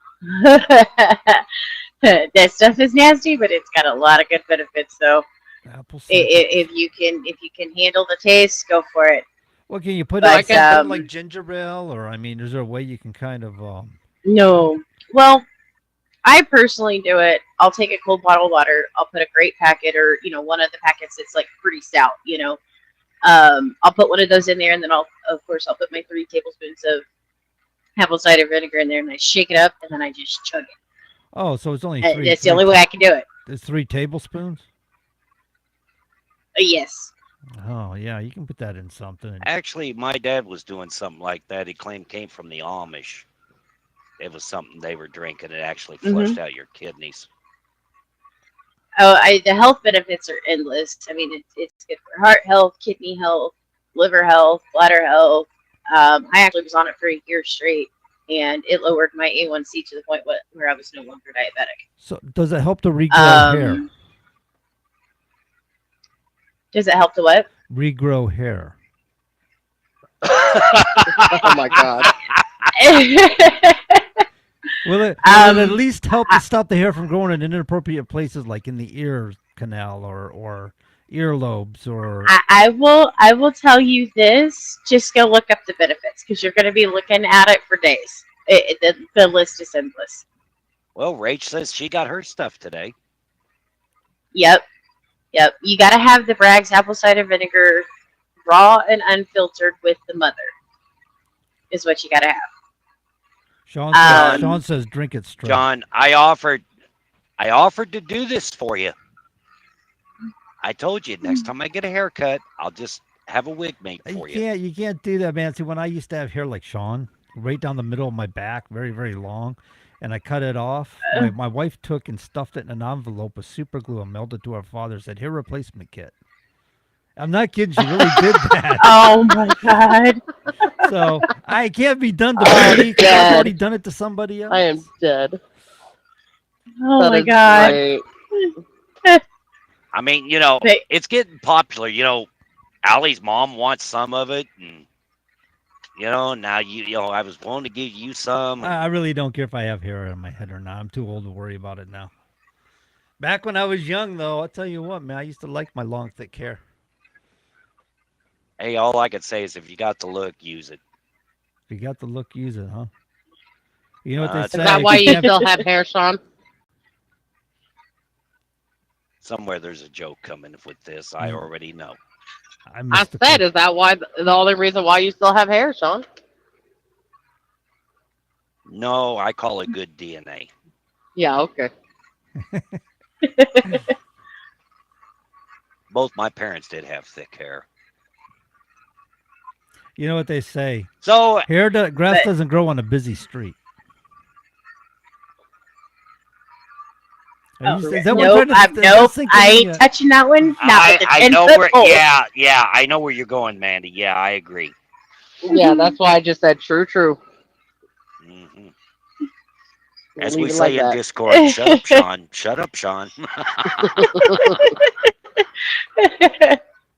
B: that stuff is nasty, but it's got a lot of good benefits. So
A: Apple cider.
B: if you can handle the taste, go for it.
A: Well, can you put
B: But,
A: it
B: um,
A: like ginger ale, or is there a way you can kind of
B: No. Well, I personally do it. I'll take a cold bottle of water. I'll put a great packet, or one of the packets that's like pretty stout. I'll put one of those in there, and then I'll put my 3 tablespoons of apple cider vinegar in there, and I shake it up, and then I just chug it.
A: Oh, so it's only
B: And
A: three.
B: that's the only way I can do it.
A: It's 3 tablespoons.
B: Yes.
A: Oh yeah, you can put that in something.
C: Actually, my dad was doing something like that. He claimed came from the Amish. It was something they were drinking. It actually flushed out your kidneys.
B: Oh, the health benefits are endless. I mean, it's good for heart health, kidney health, liver health, bladder health. I actually was on it for a year straight, and it lowered my A1C to the point where I was no longer diabetic.
A: So does it help to regrow hair?
B: Does it help to what?
A: Regrow hair.
D: Oh my God.
A: Will it at least help to stop the hair from growing in inappropriate places, like in the ear canal or earlobes or?
B: I will tell you this. Just go look up the benefits, because you're going to be looking at it for days. The list is endless.
C: Well, Rach says she got her stuff today.
B: Yep. You got to have the Bragg's apple cider vinegar, raw and unfiltered, with the mother. Is what you got to have.
A: Sean says drink it straight.
C: John, I offered to do this for you. I told you next time I get a haircut, have a wig made for you.
A: You can't do that, man. See, when I used to have hair like Sean, right down the middle of my back, very, very long, and I cut it off, my wife took and stuffed it in an envelope with super glue and mailed it to our father, said, "Here, replacement kit." I'm not kidding. She really did that.
B: Oh my god.
A: So I can't be done to
D: I'm
A: me 'cause I've
D: dead.
A: already done it to somebody else.
D: I am dead.
B: Oh
D: That
B: my
D: is
B: god.
D: great.
C: I mean,
B: But
C: it's getting popular. Allie's mom wants some of it, and now I was willing to give you some.
A: I really don't care if I have hair on my head or not. I'm too old to worry about it now. Back when I was young, though, I'll tell you what, man, I used to like my long, thick hair.
C: Hey, all I could say is if you got the look, use it.
A: If you got the look, use it, huh? You know what they
C: Is
A: say?
D: Is that
A: if
D: why you
A: can't-
D: still have hair, Sean?
C: Somewhere there's a joke coming with this. I already know.
A: I
D: I
A: missed the
D: said,
A: clue.
D: is that why the only reason why you still have hair, Sean?
C: No, I call it good DNA.
D: Yeah, okay.
C: Both my parents did have thick hair.
A: You know what they say?
C: So,
A: Grass
B: But-
A: doesn't grow on a busy street.
B: Oh,
A: Is that what
B: nope,
A: trying to-
B: nope,
A: that's sinking
B: I
A: in
B: ain't
A: ya?
B: touching that one. Not
C: I,
B: with a
C: I
B: 10
C: know
B: foot
C: where,
B: pole.
C: yeah, I know where you're going, Mandy. Yeah, I agree.
D: Yeah, that's why I just said true, true.
C: hmm
D: We'll
C: As
D: leave
C: we
D: it
C: say
D: like
C: in
D: that.
C: Discord, shut up, Sean. Shut up, Sean.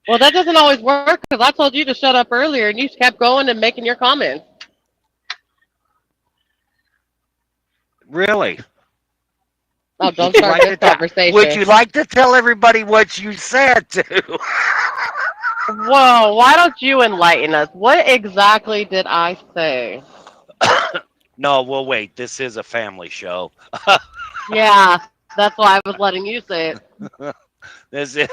D: Well, that doesn't always work because I told you to shut up earlier and you kept going and making your comments.
C: Really?
D: Oh, don't
C: Would you
D: start
C: like
D: this
C: to tell-
D: conversation.
C: Would you like to tell everybody what you said too?
D: Whoa, why don't you enlighten us? What exactly did I say?
C: No, well, wait. This is a family show.
D: Yeah, that's why I was letting you say it.
C: This is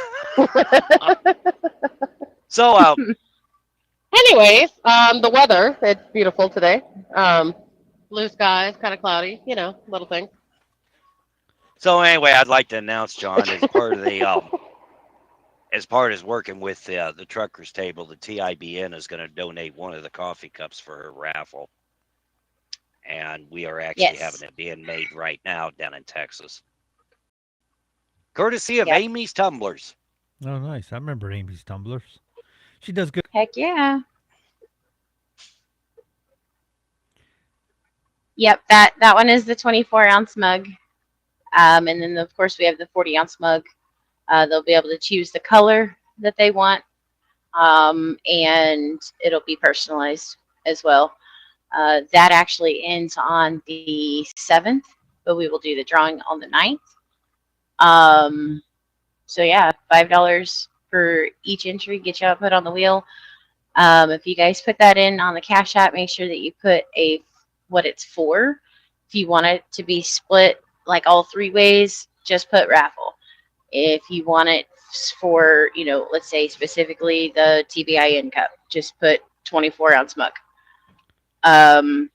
C: so.
D: Anyways, the weather, it's beautiful today. Blue skies, kind of cloudy, little thing.
C: So anyway, I'd like to announce, John, as part of the as part of working with the truckers table, the TIBN is going to donate one of the coffee cups for her raffle, and we are actually
B: Yes.
C: having it being made right now down in Texas, courtesy of
B: Yep.
C: Amy's Tumblers.
A: Oh, nice. I remember Amy's tumblers. She does good.
B: Heck yeah. Yep, that one is the 24-ounce mug. And then, of course, we have the 40-ounce mug. They'll be able to choose the color that they want, and it'll be personalized as well. That actually ends on the 7th, but we will do the drawing on the 9th. So, yeah, $5 for each entry. Get you put on the wheel. If you guys put that in on the Cash App, make sure that you put what it's for. If you want it to be split like all three ways, just put raffle. If you want it for, let's say specifically the TBIN cup, just put 24-ounce mug. And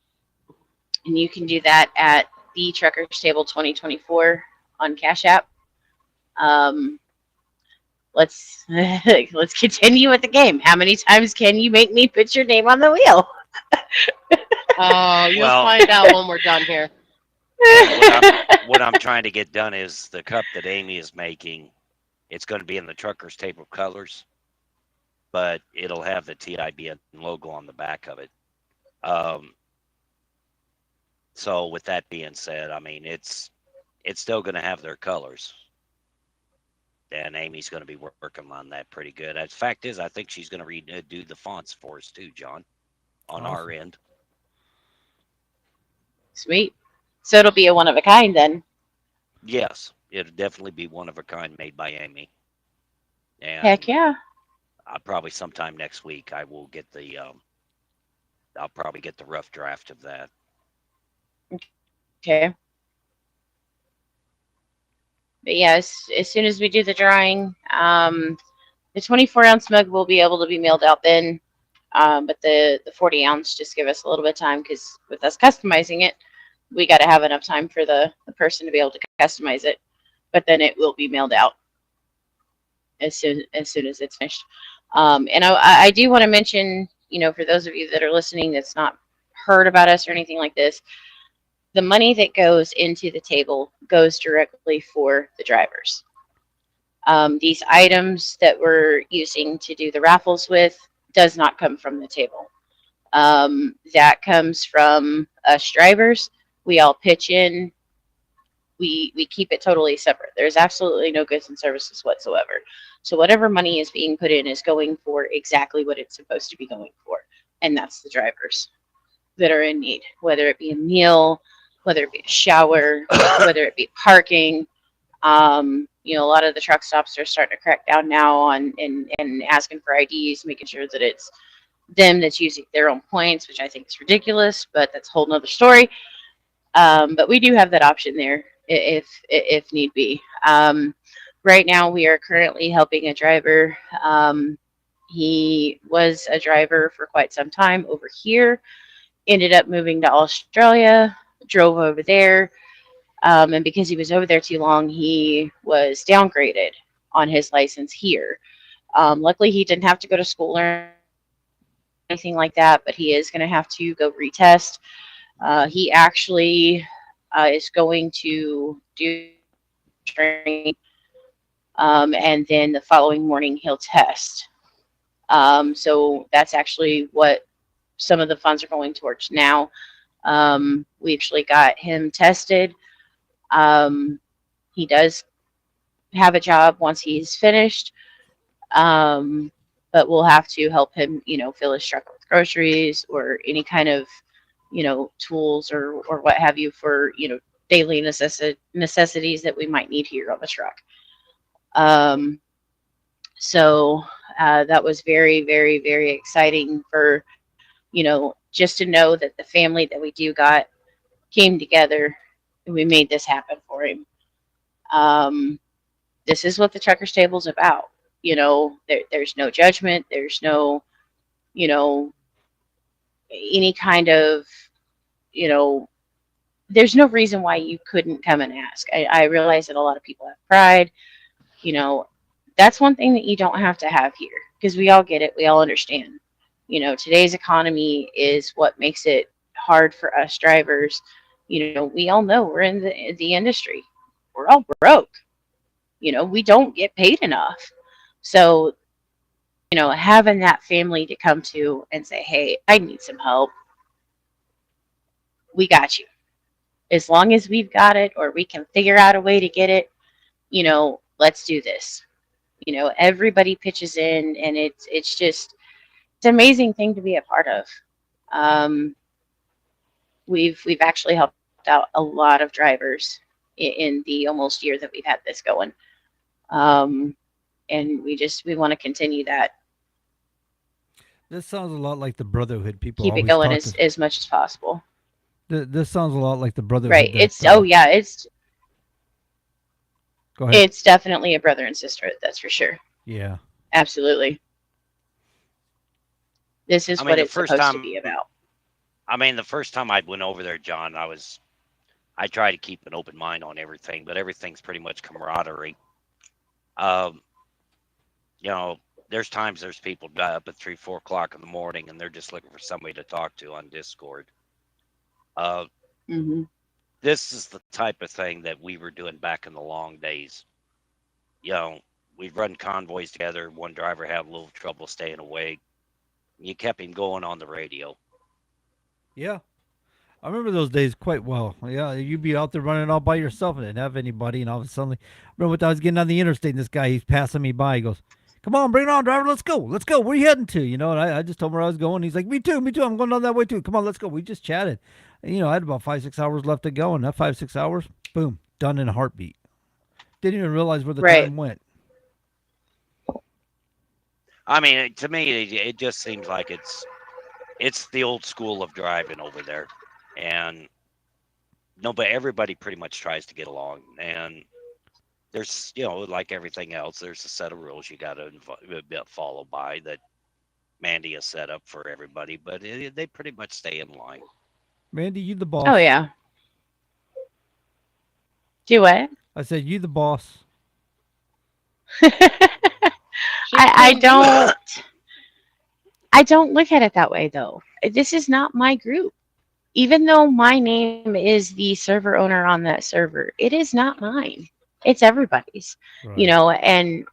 B: you can do that at the Truckers Table 2024 on Cash App. Let's continue with the game. How many times can you make me put your name on the wheel?
D: Oh, you'll
C: Well-
D: find out when we're done here.
C: What I'm trying to get done is the cup that Amy is making. It's going to be in the truckers table colors, but it'll have the TIBN logo on the back of it. So with that being said, I mean it's still going to have their colors, and Amy's going to be working on that pretty good. The fact is, I think she's going to redo the fonts for us too, John, on our
A: Awesome.
C: end.
B: Sweet. So it'll be a one of a kind then.
C: Yes, it'll definitely be one of a kind made by Amy. And
B: Heck yeah.
C: probably sometime next week I will get I'll probably get the rough draft of that.
B: Okay. But yeah, as soon as we do the drawing, the 24-ounce mug will be able to be mailed out then. But the 40-ounce, just give us a little bit of time because with us customizing it, we got to have enough time for the person to be able to customize it. But then it will be mailed out. as soon as it's finished. And I do want to mention, for those of you that are listening that's not heard about us or anything like this, the money that goes into the table goes directly for the drivers. These items that we're using to do the raffles with does not come from the table. That comes from us drivers. We all pitch in. We keep it totally separate. There's absolutely no goods and services whatsoever. So whatever money is being put in is going for exactly what it's supposed to be going for, and that's the drivers that are in need, whether it be a meal, whether it be a shower, whether it be parking. A lot of the truck stops are starting to crack down now on and asking for IDs, making sure that it's them that's using their own points, which I think is ridiculous, but that's a whole nother story. But we do have that option there if need be. Right now, we are currently helping a driver. He was a driver for quite some time over here, ended up moving to Australia, drove over there. And because he was over there too long, he was downgraded on his license here. Luckily, he didn't have to go to school or anything like that, but he is going to have to go retest. He actually is going to do training, and then the following morning he'll test. So that's actually what some of the funds are going towards now. We actually got him tested. He does have a job once he's finished, but we'll have to help him, fill his truck with groceries or any kind of, tools or what have you for, daily necessities that we might need here on the truck. So that was very, very, very exciting for, just to know that the family that we do got came together and we made this happen for him. This is what the Truckers Table is about. There's no judgment. There's no, any kind of, there's no reason why you couldn't come and ask. I realize that a lot of people have pride. That's one thing that you don't have to have here because we all get it. We all understand. Today's economy is what makes it hard for us drivers. We all know we're in the industry. We're all broke. We don't get paid enough. So, having that family to come to and say, hey, I need some help. We got you. As long as we've got it or we can figure out a way to get it, let's do this. Everybody pitches in and it's an amazing thing to be a part of. We've actually helped out a lot of drivers in the almost year that we've had this going. And we want to continue that.
A: This sounds a lot like the brotherhood people
B: Keep it
A: always
B: going
A: talk
B: as much as possible.
A: This sounds a lot like the brotherhood.
B: Right.
A: Go ahead.
B: It's definitely a brother and sisterhood. That's for sure.
A: Yeah.
B: Absolutely. This is what it's supposed to be about.
C: The first time I went over there, John, I try to keep an open mind on everything, but everything's pretty much camaraderie. There's times there's people up at 3, 4 o'clock in the morning and they're just looking for somebody to talk to on Discord. This is the type of thing that we were doing back in the long days. We've run convoys together. One driver had a little trouble staying awake. You kept him going on the radio.
A: Yeah. I remember those days quite well. Yeah, you'd be out there running all by yourself and didn't have anybody, and all of a sudden, I remember when I was getting on the interstate, and this guy, he's passing me by. He goes, "Come on, bring it on, driver. Let's go. Where are you heading to?" And I just told him where I was going. He's like, Me too. I'm going down that way too. Come on, let's go. We just chatted. And, I had about 5-6 hours left to go, and that 5-6 hours, boom, done in a heartbeat. Didn't even realize where the time went.
C: To me, it just seems like it's the old school of driving over there. And but everybody pretty much tries to get along. And there's, like everything else, there's a set of rules you got to follow by that Mandy has set up for everybody. But they pretty much stay in line.
A: Mandy, you the boss.
B: Oh, yeah. Do what?
A: I said, you the boss.
B: I don't look at it that way though. This is not my group. Even though my name is the server owner on that server, it is not mine. It's everybody's.
A: Right.
B: You know, and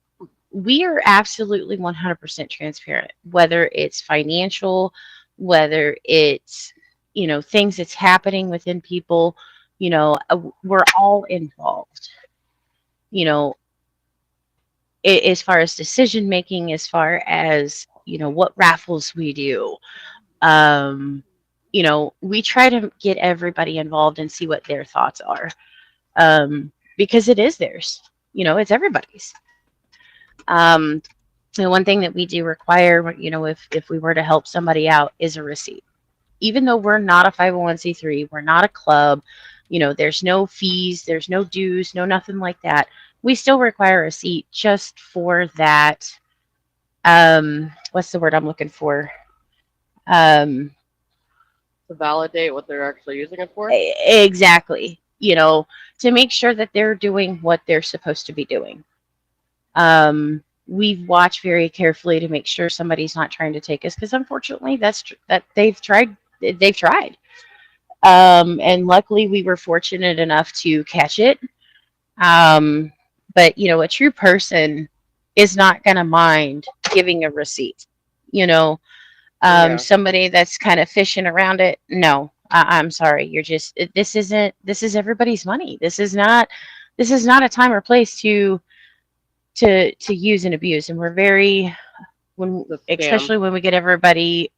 B: we are absolutely 100% transparent, whether it's financial, whether it's, you know, things that's happening within people, you know, we're all involved, you know, as far as decision making, as far as, you know, what raffles we do. You know, we try to get everybody involved and see what their thoughts are, because it is theirs, you know, it's everybody's. And one thing that we do require, you know, if we were to help somebody out, is a receipt. Even though we're not a 501c3, we're not a club, you know, there's no fees, there's no dues, no nothing like that. We still require a receipt just for that. What's the word I'm looking for?
D: To validate what they're actually using it for.
B: Exactly. You know, to make sure that they're doing what they're supposed to be doing. We've watched very carefully to make sure somebody's not trying to take us, because unfortunately that they've tried. And luckily we were fortunate enough to catch it. But you know, a true person is not going to mind giving a receipt, you know.
D: Yeah.
B: Somebody that's kind of fishing around it, no, I'm sorry, you're just, this is everybody's money. This is not a time or place to use and abuse. And we're very, especially when we get everybody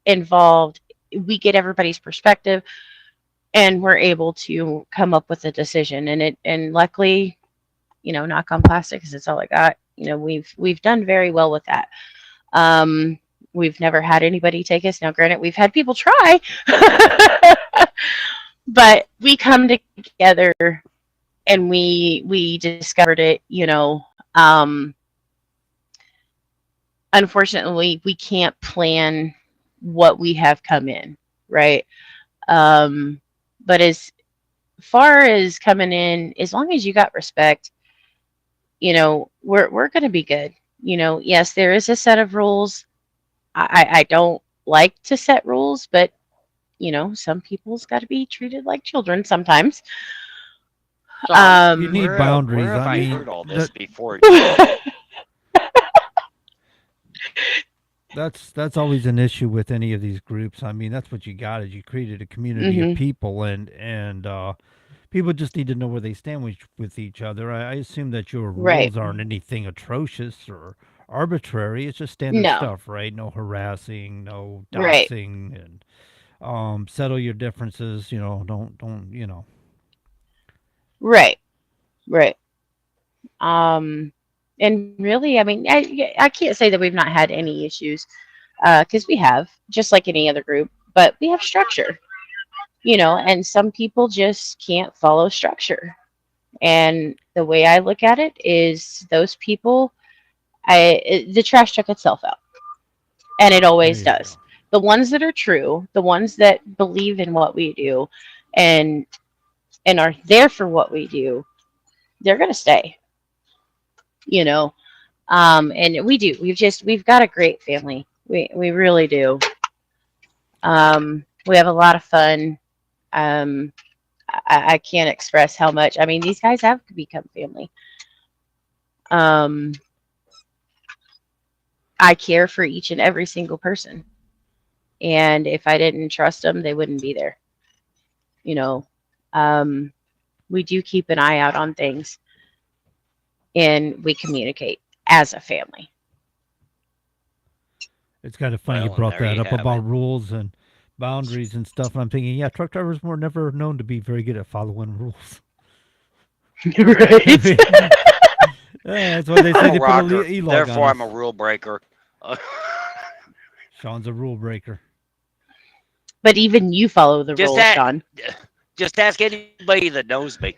B: involved, we get everybody's perspective and we're able to come up with a decision. And luckily, you know, knock on plastic, because it's all I got, you know, we've done very well with that. We've never had anybody take us. Now, granted, we've had people try, but we come together and we discovered it, you know. Unfortunately, we can't plan what we have come in, right? But as far as coming in, as long as you got respect, you know, we're going to be good. You know, yes, there is a set of rules. I don't like to set rules, but you know, some people's got to be treated like children sometimes.
A: You need boundaries.
C: Where have
A: I
C: I
A: mean,
C: heard all this before?
A: that's always an issue with any of these groups. I mean, that's what you got, is you created a community of people, and people just need to know where they stand with each other. I assume that your rules
B: Right.
A: aren't anything atrocious or arbitrary. It's just standard
B: No.
A: stuff, right? No harassing, no
B: Right.
A: doxing, and settle your differences. You know, don't you know?
B: Right. And really, I mean, I can't say that we've not had any issues, because we have, just like any other group, but we have structure, you know, and some people just can't follow structure. And the way I look at it is, those people, the trash took itself out, and it always
A: There you
B: does. The ones that are true, the ones that believe in what we do, and are there for what we do, they're gonna stay. You know, and we've got a great family. We really do. We have a lot of fun. I can't express how much. I mean, these guys have become family. I care for each and every single person, and if I didn't trust them, they wouldn't be there. You know, we do keep an eye out on things, and we communicate as a family.
A: It's kind of funny
C: Well,
A: you
C: and
A: brought
C: there
A: that
C: you
A: up
C: have
A: about
C: it.
A: rules and boundaries and stuff. And I'm thinking, yeah, truck drivers were never known to be very good at following rules.
B: Right.
A: Yeah, that's why they say
C: I'm a
A: they put
C: rocker,
A: a e-log
C: therefore
A: on
C: I'm a
A: us.
C: rule breaker.
A: Sean's a rule breaker.
B: But even you follow the
C: Just
B: rules,
C: that.
B: Sean.
C: Just ask anybody that knows me.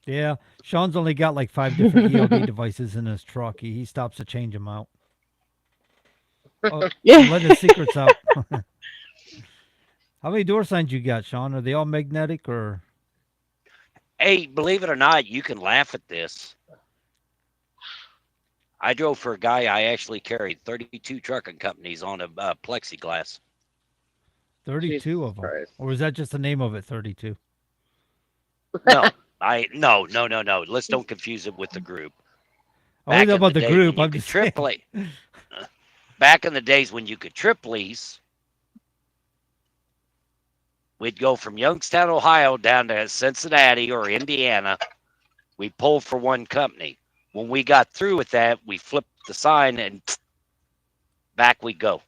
A: Yeah, Sean's only got like 5 different ELD devices in his truck. He stops to change them out. Oh, I'm
B: Yeah.
A: letting his secrets out. How many door signs you got, Sean? Are they all magnetic or?
C: Hey, believe it or not, you can laugh at this. I drove for a guy I actually carried 32 trucking companies on a plexiglass.
A: 32
D: Jesus
A: of them.
D: Christ.
A: Or was that just the name of it, 32?
C: No, no. Let's don't confuse it with the group.
A: I don't know
C: in
A: about the
C: day
A: group.
C: when you
A: I'm
C: could
A: just saying.
C: back in the days when you could trip lease, we'd go from Youngstown, Ohio down to Cincinnati or Indiana. We pulled for one company. When we got through with that, we flipped the sign and back we go.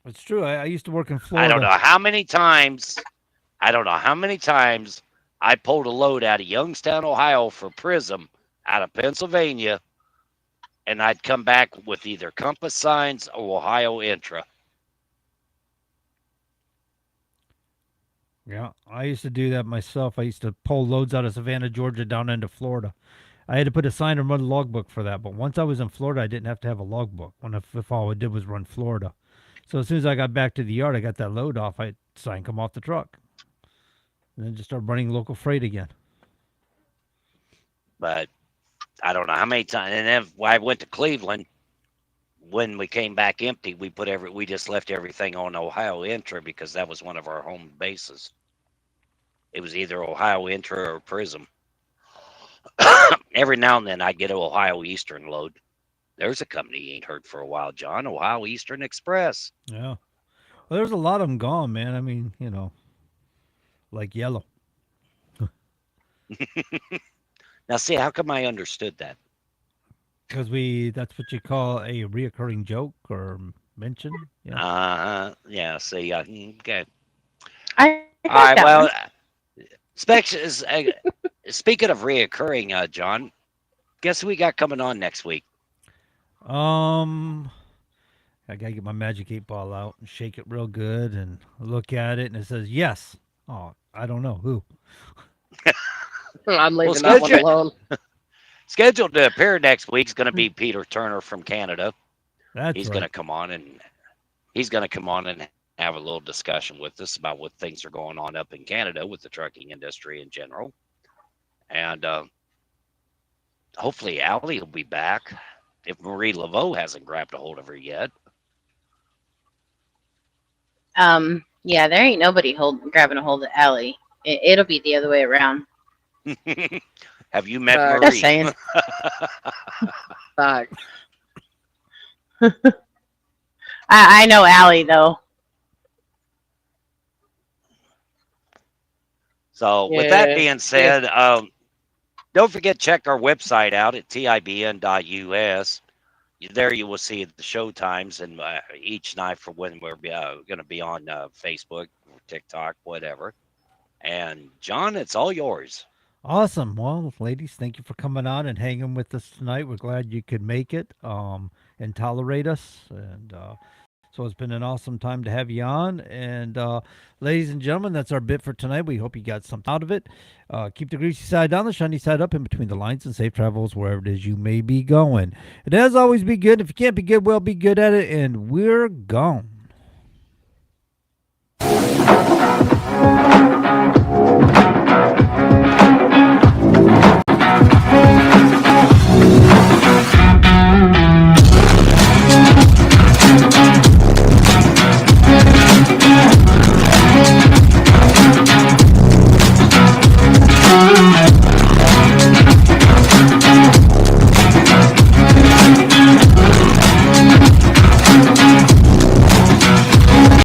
A: It's true. I used to work in
C: I
A: Florida.
C: don't know how many times I pulled a load out of Youngstown, Ohio for Prism out of Pennsylvania, and I'd come back with either Compass signs or Ohio Intra.
A: Yeah, I used to do that myself. I used to pull loads out of Savannah, Georgia, down into Florida. I had to put a sign and run a logbook for that. But once I was in Florida, I didn't have to have a logbook. If all I did was run Florida. So as soon as I got back to the yard, I got that load off. I sign come off the truck, and then just start running local freight again.
C: But I don't know how many times. And then when I went to Cleveland, when we came back empty, we just left everything on Ohio Intra because that was one of our home bases. It was either Ohio Intra or Prism. Every now and then I get an Ohio Eastern load. There's a company you ain't heard for a while, John. Ohio Eastern Express.
A: Yeah. Well, there's a lot of them gone, man. I mean, like yellow.
C: Now, see, how come I understood that?
A: Because that's what you call a reoccurring joke or mention. Yeah.
C: Yeah, see, okay.
B: I
C: All
B: got
C: right,
B: that
C: well,
B: one.
C: speaking of reoccurring, John, guess who we got coming on next week?
A: I gotta get my Magic 8 Ball out and shake it real good and look at it, and it says yes. Oh, I don't know who.
D: I'm leaving
C: Well,
D: that one alone.
C: Scheduled to appear next week is going to be Peter Turner from Canada.
A: That's
C: He's
A: right.
C: going to come on and have a little discussion with us about what things are going on up in Canada with the trucking industry in general. And hopefully Allie will be back if Marie Laveau hasn't grabbed a hold of her yet.
B: Yeah, there ain't nobody grabbing a hold of Allie. It'll be the other way around.
C: Have you met
D: Just
C: Marie?
B: Just saying.
D: Fact.
B: I know Allie though.
C: So with that
D: Yeah.
C: being said, don't forget check our website out at tibn.us. There you will see the show times and each night for when we're going to be on Facebook, or TikTok, whatever. And John, it's all yours.
A: Awesome. Well, ladies, thank you for coming on and hanging with us tonight. We're glad you could make it and tolerate us. And so it's been an awesome time to have you on. And ladies and gentlemen, that's our bit for tonight. We hope you got something out of it. Keep the greasy side down, the shiny side up in between the lines, and safe travels wherever it is you may be going. And as always, be good. If you can't be good, well, be good at it. And we're gone.